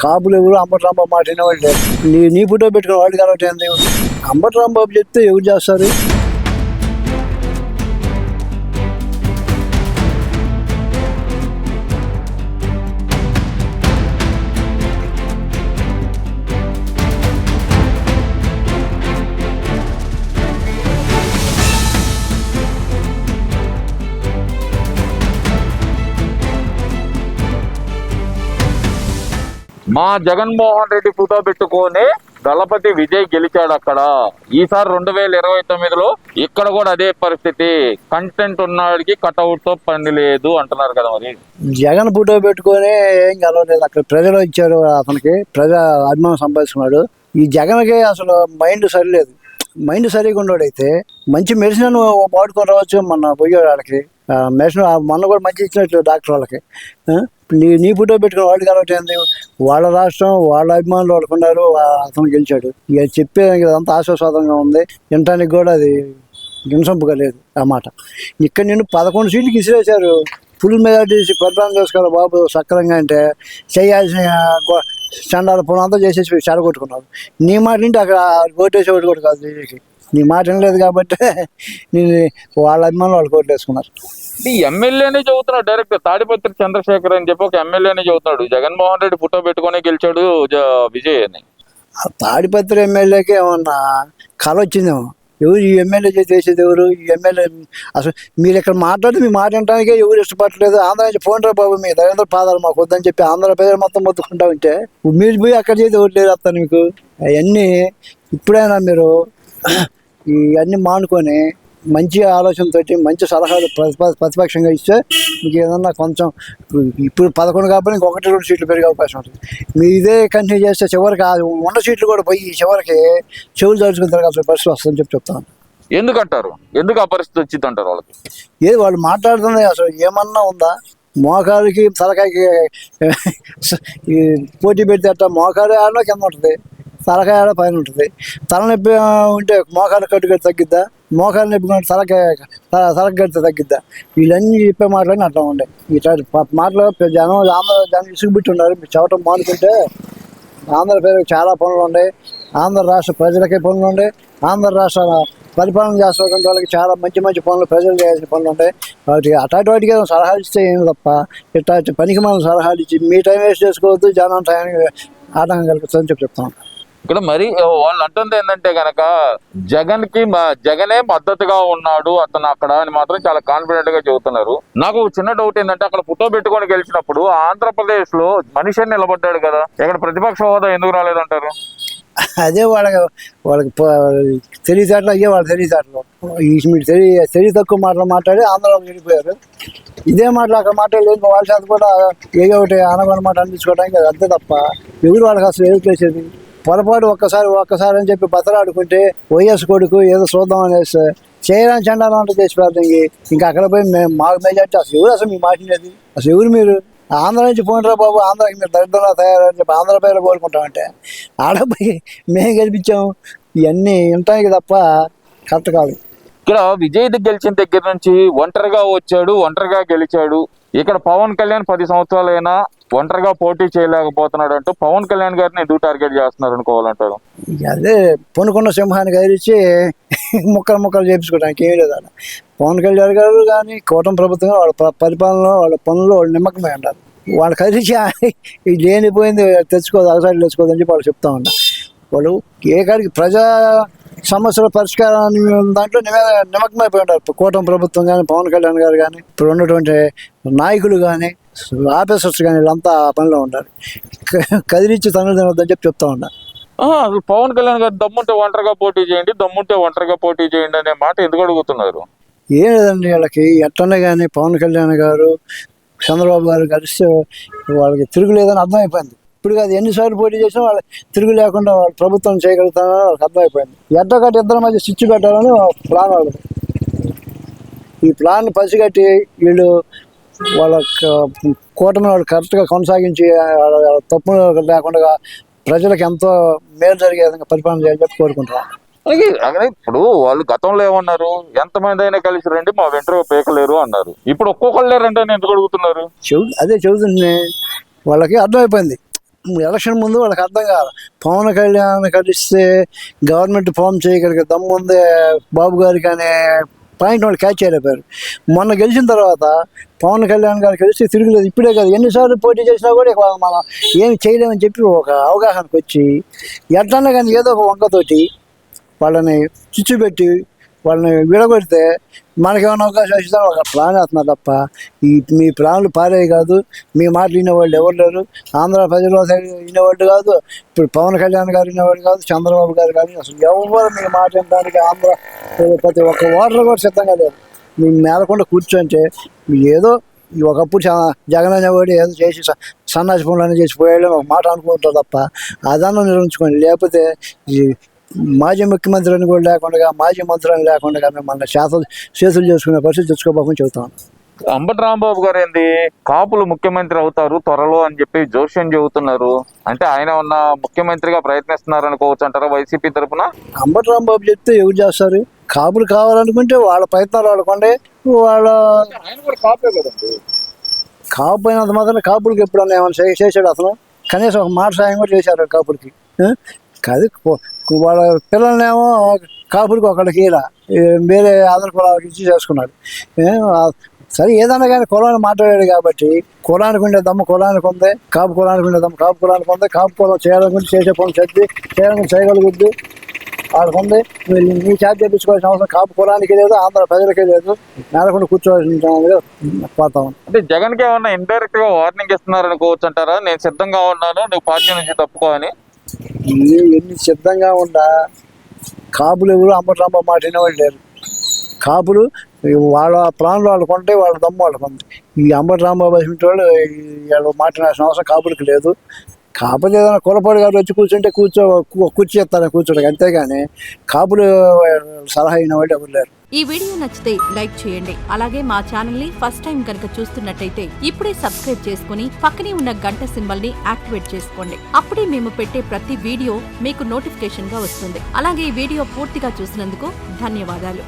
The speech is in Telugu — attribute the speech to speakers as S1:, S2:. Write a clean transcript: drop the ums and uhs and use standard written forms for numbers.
S1: కాపులు ఎవరు అంబటి రాంబాబు మాట వినేవాళ్ళు లేరు. నీ ఫోటో పెట్టుకుని వాళ్ళు కాబట్టి ఏంది? అంబటి రాంబాబు చెప్తే ఎవరు చేస్తారు?
S2: మా జగన్మోహన్ రెడ్డి ఫోటో పెట్టుకొని దళపతి విజయ్ గెలిచాడు అక్కడ. ఈసారి 2029లో ఇక్కడ కూడా అదే పరిస్థితి. కంటెంట్ ఉన్నవాడికి కట్అవుట్ తో పని లేదు అంటున్నారు కదా. మరి
S1: జగన్ ఫోటో పెట్టుకొని ఏం గెలవలేదు. అక్కడ ప్రజలు ఇచ్చారు అతనికి, ప్రజా అభిమానం సంపాదించుకున్నాడు. ఈ జగన్కి అసలు మైండ్ సరిలేదు. మైండ్ సరిగా ఉండేవాడైతే మంచి మెడిసిన్ వాడుకొని రావచ్చు. మొన్న పోయాడు వాళ్ళకి మెడిసిన్, మొన్న కూడా మంచి ఇచ్చినట్లు డాక్టర్ వాళ్ళకి. నీ ఫోటో పెట్టుకుని వాళ్ళు కాబట్టి వాళ్ళ రాష్ట్రం, వాళ్ళ అభిమానులు వాళ్ళకున్నారు. అతను గెలిచాడు. ఇక చెప్పేదానికి అంత ఆశాస్వాదంగా ఉంది. వినటానికి కూడా అది హింసంపుగా లేదు ఆ మాట. ఇక్కడ నేను 11 సీట్లకి ఇసిరేశారు. ఫుల్ మెజార్టీ పరిపాలన చేసుకోవాలి బాబు సక్రంగా అంటే చేయాల్సిన చండాల పని అంతా చేసేసి చెడగొట్టుకున్నారు. నీ మాట నుండి అక్కడ ఓటేసేవాడు కూడా కాదు. నీ మాట వినలేదు కాబట్టి నేను వాళ్ళ అభిమానులు వాళ్ళు ఓట్లు వేసుకున్నారు.
S2: ఎమ్మెల్యేనే చెబుతున్నాడు డైరెక్ట్. తాడిపత్రి చంద్రశేఖర్ అని చెప్పి ఒక ఎమ్మెల్యేనే చెబుతున్నాడు జగన్మోహన్ రెడ్డి ఫోటో పెట్టుకునే గెలిచాడు విజయ్ అని.
S1: ఆ తాడిపత్రి ఎమ్మెల్యేకి ఏమన్నా కళ వచ్చిందేమో. ఎవరు ఈ ఎమ్మెల్యే చేసేది ఎవరు? ఈ ఎమ్మెల్యే అసలు మీరు ఇక్కడ మాట్లాడితే మీ మాట వినడానికే ఎవరు ఇష్టపడలేదు. ఆంధ్ర నుంచి ఫోన్ రా బాబు మీ దళితుల పాదాలు మాకు వద్దని చెప్పి ఆంధ్ర ప్రజలు మొత్తం మొత్తుకుంటా ఉంటే మీరు పోయి అక్కడ చేసి ఓట్లు లేదు వస్తాను మీకు. అవన్నీ ఇప్పుడైనా మీరు ఇవన్నీ మానుకొని మంచి ఆలోచనతో మంచి సలహాలు ప్రతిపక్షంగా ఇస్తే మీకు ఏదన్నా కొంచెం ఇప్పుడు 11 కాబట్టి ఇంకొక 1-2 సీట్లు పెరిగే అవకాశం ఉంటుంది. మీరు ఇదే కంటిన్యూ చేస్తే చివరికి 100 సీట్లు కూడా పోయి చివరికి చెవులు దాల్చుకుని తిరగాల్సిన పరిస్థితి వస్తుందని చెప్తాను.
S2: ఎందుకంటారు? ఎందుకు ఆ పరిస్థితి వచ్చింది అంటారు వాళ్ళకి?
S1: ఏది వాళ్ళు మాట్లాడుతుంది అసలు ఏమన్నా ఉందా? మోకాలకి తలకాయకి పోటీ పెడితే అట్ట మోకాలు ఆడలో కింద ఉంటుంది, తలకాయ ఆడ పైన ఉంటుంది. తలనొప్పి ఉంటే మోకాలు కట్టుకట్టి తగ్గిద్దా? మోకాలు నొప్పి తలకి కడితే తగ్గిద్దా? వీళ్ళన్నీ చెప్పే మాటలని అట్లా ఉండే. ఇట్లాంటి మాటలు జనం ఇసుగుబిట్టి ఉన్నారు. మీరు చదవటం మానుకుంటే ఆంధ్ర ప్రజలకు చాలా పనులు ఉన్నాయి. ఆంధ్ర రాష్ట్ర ప్రజలకే పనులు ఉన్నాయి. ఆంధ్ర రాష్ట్ర పరిపాలన చేస్తున్న వాళ్ళకి చాలా మంచి మంచి పనులు, ప్రజలు చేయాల్సిన పనులు ఉంటాయి. వాటికి అటాటి వాటికి ఏదో సలహాలు ఇస్తే ఏమి తప్ప ఇట్లాంటి పనికి మనం సలహాలు ఇచ్చి మీ టైం వేస్ట్ చేసుకోవద్దు, జనం టైం ఆటంకం కలుగుతుందని చెప్తాం.
S2: ఇక్కడ మరి వాళ్ళు అంటుంది ఏంటంటే కనుక జగనే మద్దతుగా ఉన్నాడు అతను అక్కడ అని మాత్రం చాలా కాన్ఫిడెంట్ గా చెబుతున్నారు. నాకు చిన్న డౌట్ ఏంటంటే అక్కడ ఫోటో పెట్టుకొని గెలిచినప్పుడు ఆంధ్రప్రదేశ్ లో మనిషి నిలబడ్డాడు కదా, ఇక్కడ ప్రతిపక్ష హోదా ఎందుకు రాలేదంటారు?
S1: అదే వాళ్ళకి తెలివితేటలు అయ్యే వాళ్ళ తెలివితేటలు. మీరు తెలివి తక్కువ మాటలు మాట్లాడి ఆంధ్రాలో వెళ్ళిపోయారు. ఇదే మాటలు అక్కడ మాట్లాడలేదు. వాళ్ళ చేత కూడా ఏదో ఒకటి అనగొన మాట అనిపించుకోవడానికి అంతే తప్ప ఎవరు వాళ్ళకి అసలు ఏదో చేసేది. పొరపాటు ఒక్కసారి అని చెప్పి బతలాడుకుంటే వైఎస్ కొడుకు ఏదో చూద్దాం అనేసి చేయడానికి చండాలం అంటే చేసి పెడతాం. ఇంకా అక్కడ పోయి మాకు మెజార్టీ అసలు ఎవరు అసలు మీ మాట్లాడేది? అసలు ఎవరు మీరు? ఆంధ్ర నుంచి పోయినరా బాబు, ఆంధ్రాకి మీరు దరిద్రంగా తయారని చెప్పి ఆంధ్ర పేరు కోరుకుంటామంటే ఆడపోయి మేము గెలిపించాము. ఇవన్నీ వినటానికి తప్ప కరెక్ట్ కాదు.
S2: ఇక్కడ విజయ్ గెలిచిన దగ్గర నుంచి ఒంటరిగా వచ్చాడు, ఒంటరిగా గెలిచాడు. ఇక్కడ పవన్ కళ్యాణ్ 10 సంవత్సరాలైనా ఒంటరిగా పోటీ చేయలేకపోతున్నాడు అంటూ పవన్ కళ్యాణ్ గారిని ఎందుకు టార్గెట్ చేస్తున్నారు అనుకోవాలంటారు?
S1: అదే పొనుకున్న సింహాన్ని కదిలిచ్చి ముక్కలు చేపించుకోవడానికి ఏమీ లేదు. పవన్ కళ్యాణ్ గారు కానీ కూటమి ప్రభుత్వం వాళ్ళ పరిపాలనలో వాళ్ళ పనుల్లో వాళ్ళు నిమ్మకమే ఉండాలి. వాళ్ళు కదిలిచ్చి లేనిపోయింది తెచ్చుకోదు, అవసరం తెచ్చుకోదని చెప్పి వాళ్ళు చెప్తా ఉన్నారు. వాళ్ళు ఏ కాడికి ప్రజా సమస్యల పరిష్కారాన్ని దాంట్లో నిమగ్నమైపోయి ఉంటారు. కూటమి ప్రభుత్వం కానీ పవన్ కళ్యాణ్ గారు కానీ ఇప్పుడు ఉన్నటువంటి నాయకులు కానీ ఆఫీసర్స్ కానీ వీళ్ళంతా ఆ పనిలో ఉంటారు. కదిలిచ్చి తనులు తినొద్దని చెప్పి చెప్తా ఉన్నారు.
S2: పవన్ కళ్యాణ్ గారు దమ్ముంటే ఒంటరిగా పోటీ చేయండి అనే మాట ఎందుకు అడుగుతున్నారు?
S1: ఏం లేదండి, వీళ్ళకి ఎట్టనే కానీ పవన్ కళ్యాణ్ గారు చంద్రబాబు గారు కలిస్తే వాళ్ళకి తిరుగులేదని అర్థమైపోయింది. ఇప్పుడు కాదు ఎన్నిసార్లు పోటీ చేసినా వాళ్ళు తిరుగు లేకుండా వాళ్ళు ప్రభుత్వం చేయగలుగుతారని వాళ్ళకి అర్థమైపోయింది. ఎట్టకట్టి ఇద్దరి మధ్య స్విచ్ పెట్టాలని ప్లాన్ వాళ్ళది. ఈ ప్లాన్ పసిగట్టి వీళ్ళు వాళ్ళ కూటమి వాళ్ళు కరెక్ట్గా కొనసాగించి తప్పులు లేకుండా ప్రజలకు ఎంతో మేలు జరిగే విధంగా పరిపాలన చేయాలని చెప్పి కోరుకుంటున్నాం.
S2: ఇప్పుడు వాళ్ళు గతంలో ఏమన్నారు, ఎంతమంది అయినా కలిసి రండి మా వెంట్రుక పీకలేరు అన్నారు. ఇప్పుడు ఒక్కొక్కరు రండి అని ఎందుకు అడుగుతున్నారు?
S1: అదే చెబుతుంది. వాళ్ళకి అర్థమైపోయింది ఎలక్షన్ ముందు వాళ్ళకి అర్థం కాదు. పవన్ కళ్యాణ్ కలిస్తే గవర్నమెంట్ ఫామ్ చేయగలిగే దమ్ము ఉంది బాబు గారికి అనే పాయింట్ వాళ్ళు క్యాచ్ చేయలేపారు. మొన్న గెలిచిన తర్వాత పవన్ కళ్యాణ్ గారు కలిసి తిరుగులేదు. ఇప్పుడే కాదు, ఎన్నిసార్లు పోటీ చేసినా కూడా ఇక మనం ఏమి చేయలేమని చెప్పి ఒక అవగాహనకు వచ్చి ఎట్లన్నా కానీ ఏదో ఒక వంకతోటి వాళ్ళని చిచ్చు పెట్టి వాళ్ళని విడగొడితే మనకేమైనా అవకాశం వచ్చినా ఒక ప్లాన్ వేస్తున్నారు తప్ప మీ ప్లాన్లు పారేవి కాదు. మీ మాటలు వినేవాళ్ళు ఎవరు లేరు. ఆంధ్ర ప్రజలు వినేవాళ్ళు కాదు, ఇప్పుడు పవన్ కళ్యాణ్ గారు వినేవాళ్ళు కాదు, చంద్రబాబు గారు కానీ అసలు ఎవరు మీ మాట వినడానికి ఆంధ్ర ప్రతి ఒక్క ఓటర్ కూడా సిద్ధంగా లేదు. మీ మేలకుండా కూర్చోంటే ఏదో ఒకప్పుడు జగన్ అనేవాడు ఏదో చేసి సన్నాసి పనులు చేసి పోయాడు ఒక మాట అనుకుంటారు తప్ప అదన్నా నిర్వహించుకోండి. లేకపోతే ఈ మాజీ ముఖ్యమంత్రిని కూడా లేకుండా మాజీ మంత్రులను లేకుండా మిమ్మల్ని చేతులు చేసుకునే పరిస్థితి తెచ్చుకోబోకుండా చెబుతాం.
S2: అంబటి రాంబాబు గారు ఏంది కాపులు ముఖ్యమంత్రి అవుతారు త్వరలో అని చెప్పి జోష్యం చెబుతున్నారు. అంటే ఆయన ఉన్న ముఖ్యమంత్రిగా ప్రయత్నిస్తున్నారు అనుకోవచ్చు అంటారా వైసీపీ తరఫున?
S1: అంబటి రాంబాబు చెప్తే ఎవరు చేస్తారు? కాపులు కావాలనుకుంటే వాళ్ళ ప్రయత్నాలు వాడుకోండి. వాళ్ళ
S2: ఆయన కూడా కాపే కదండి.
S1: కాపు అయినంత మాత్రం కాపులకి ఎప్పుడన్నా ఏమైనా చేశాడు అసలు? కనీసం ఒక మాట సాయం కూడా చేశారు కాపులకి. కాదు వాళ్ళ పిల్లలనేమో కాపులకి ఒకళ్ళకి ఇలా వేరే ఆధార కులాలకి ఇచ్చి చేసుకున్నాడు. సరే ఏదన్నా కానీ కులాన్ని మాట్లాడాడు కాబట్టి కులానికి ఉండే దమ్ము కులానికి ఉంది, కాపు కులానికి ఉండే దమ్ము కాపు కులానికి ఉంది. కాపు కులం చేయాలనుకుంటే చేసే పనులు చదివి చేయాలని చేయగలుగుద్ది వాళ్ళకు ఉంది. నీ చేతి తెప్పించుకోవాల్సిన అవసరం కాపు కులానికి లేదు, ఆంధ్ర ప్రజలకే లేదు. మేలకుండా కూర్చోవాల్సిన పోతాం.
S2: అంటే జగన్ కి ఏమన్నా ఇండైరెక్ట్ గా వార్నింగ్ ఇస్తున్నారు అనుకోవచ్చు అంటారా? నేను సిద్ధంగా ఉన్నాను, నువ్వు పార్టీ నుంచి తప్పుకో అని.
S1: ఎన్ని సిద్ధంగా ఉండా కాపులు ఎవరు అంబటి రాంబాబు మాట వినేవాళ్ళు లేరు. కాపులు వాళ్ళ ప్రాణాలు వాళ్ళకు ఉంటాయి, వాళ్ళ దమ్ము వాళ్ళకు ఉంది. ఈ అంబటి రాంబాబు అటువంటి వాళ్ళు మాట్లాడాల్సిన అవసరం కాపులకి లేదు. కాకపోతే ఏదైనా కులపాడు గారు వచ్చి కూర్చుంటే కుర్చీ ఇస్తారని కూర్చోడానికి, అంతేగాని కాపులు సలహా అయిన వాళ్ళు ఎవరు లేరు.
S3: ఈ వీడియో నచ్చితే లైక్ చేయండి. అలాగే మా ఛానల్ ని ఫస్ట్ టైం కనుక చూస్తున్నట్టయితే ఇప్పుడే సబ్స్క్రైబ్ చేసుకుని పక్కనే ఉన్న గంట సింబల్ ని యాక్టివేట్ చేసుకోండి. అప్పుడే మేము పెట్టే ప్రతి వీడియో మీకు నోటిఫికేషన్ గా వస్తుంది. అలాగే ఈ వీడియో పూర్తిగా చూసినందుకు ధన్యవాదాలు.